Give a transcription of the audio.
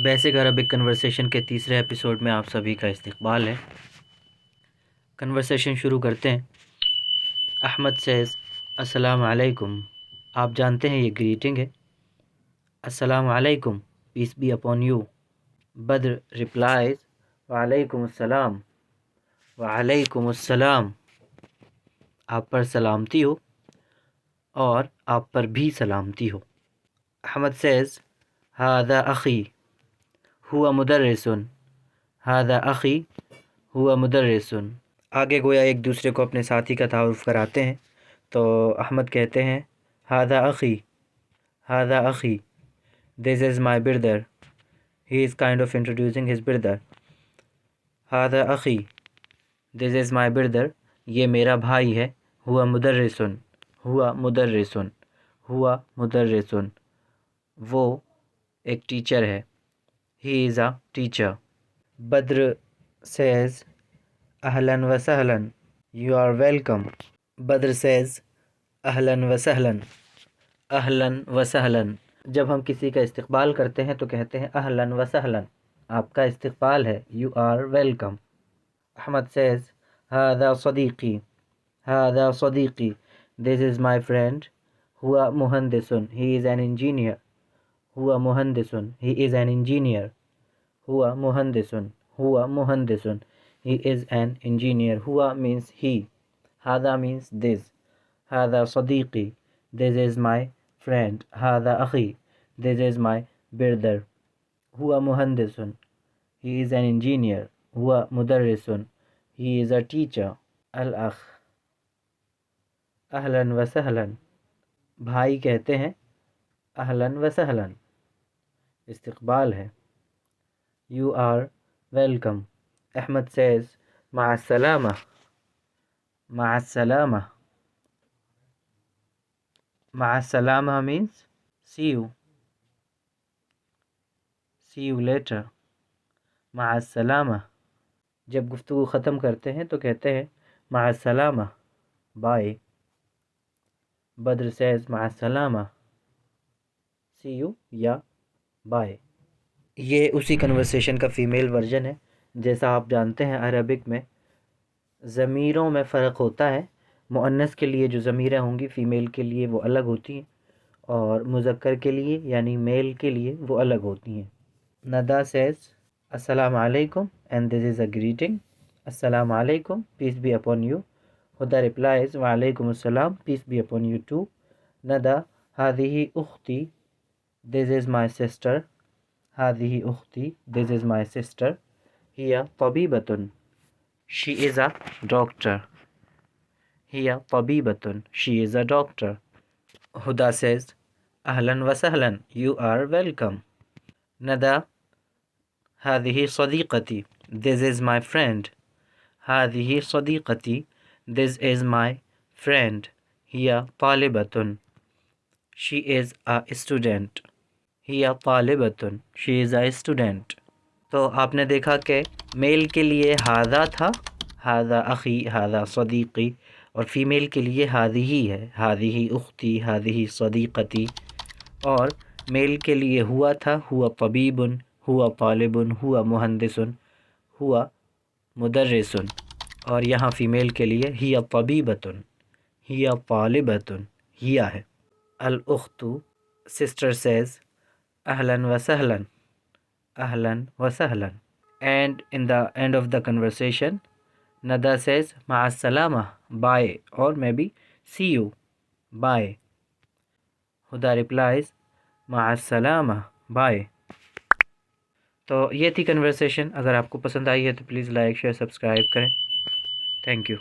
Basic Arabic conversation के तीसरे episode में आप सभी का इस्तकबाल है। कन्वर्सेशन शुरू करते हैं। अहमद सेज़ अस्सलाम वालेकुम। आप जानते हैं ये ग्रीटिंग है। अस्सलाम वालेकुम, peace be upon you. Badr replies वालेकुम अस्सलाम। वालेकुम अस्सलाम, आप पर सलामती हो और आप पर भी सलामती हो। अहमद सेज़ हादा अख़ी हुआ मुदर्रिसुन। हादा अख़ी हुआ मुदर्रिसुन। आगे गोया एक दूसरे को अपने साथी का तारुफ़ कराते हैं। तो अहमद कहते हैं हादा अख़ी, हादा अख़ी, this is my brother. He is kind of introducing his brother. हादा अख़ी, दिस इज़ माई ब्रदर, ये मेरा भाई है। हुआ मुदर्रिसुन, हुआ मुदर्रिसुन, हुआ मुदर्रिसुन, वो एक टीचर है। He is a teacher. Badr says ahlan wa sahlan, you are welcome. Badr says ahlan wa sahlan, ahlan wa sahlan। जब हम किसी का इस्तकबाल करते हैं तो कहते हैं ahlan wa sahlan, आपका इस्तकबाल है, you are welcome. Ahmad says hada sadiqi, hada sadiqi, this is my friend. हुआ मुहंदिसुन, he is an engineer. हुआ मुहंदिसुन, he is an engineer. हुआ मुहंदिसुन, हुआ मुहंदिसुन, he is an engineer. हुआ means he, Hada means this. Hada सदीक़ी, this is my friend. Hada अख़ी, this is my brother. हुआ मुहंदिसुन, he is an engineer. हुआ मुदर्रिसुन, he is a teacher. अल अख़ अहलन व सहलन, भाई कहते हैं अहलन व सहलन, इस्तकबाल है। You are welcome. Ahmed says ma'as-salama, ma'as-salama. Ma'as-salama means see you, see you later. ma'as-salama, जब गुफ्तगू ख़त्म करते हैं तो कहते हैं ma'as-salama, bye. Badr says ma'as-salama, see you या bye. ये उसी कन्वर्सेशन का फ़ीमेल वर्जन है। जैसा आप जानते हैं अरबिक में ज़मीरों में फ़र्क होता है। मुअन्नस के लिए जो ज़मीरें होंगी फ़ीमेल के लिए वो अलग होती हैं और मुज़क्कर के लिए यानी मेल के लिए वो अलग होती हैं। नदा सेज़ अस्सलाम वालेकुम and this is a greeting. अस्सलाम वालेकुम, peace be upon you. Huda replies वालेकुम अस्सलाम, peace be upon you too. Nada हादिही उख्ती, दिस इज़ माई सिस्टर। हादिही उख्ती, दिस इज़ माई सिस्टर। हिया तबीबतुन, शी इज़ अ डॉक्टर। हिया तबीबतुन, she is a doctor. Huda says अहलन व सहलन, यू आर वेलकम। नदा हादिही सदीक़ती, दिस इज़ माई फ्रेंड। हादिही सदीक़ती, दिस इज़ माई फ्रेंड। हिया तालिबतुन, शी इज़ अ स्टूडेंट। हिया तालिबतुन, शी इज़ अ स्टूडेंट। तो आपने देखा कि मेल के लिए हादा था, हादा अख़ी, हादा सदीक़ी, और फ़ीमेल के लिए हादिही है, हादिही उख्ती, हादिही सदीक़ती। और मेल के लिए हुआ था, हुआ तबीबुन, हुआ तालिबुन, हुआ मुहंदिसुन, हुआ मुदर्रिसुन। और यहाँ फ़ीमेल के लिए हिया तबीबतुन, हिया तालिबतुन, हिया है। अल उख्तु, sister says ahlan wa sahlan, ahlan wa sahlan. And in the end of the conversation Nada says ma'as salama, bye, or maybe see you, bye. Huda replies ma'as salama, bye. तो ये थी कन्वर्सेशन। अगर आपको पसंद आई है तो please like share subscribe करें। Thank you.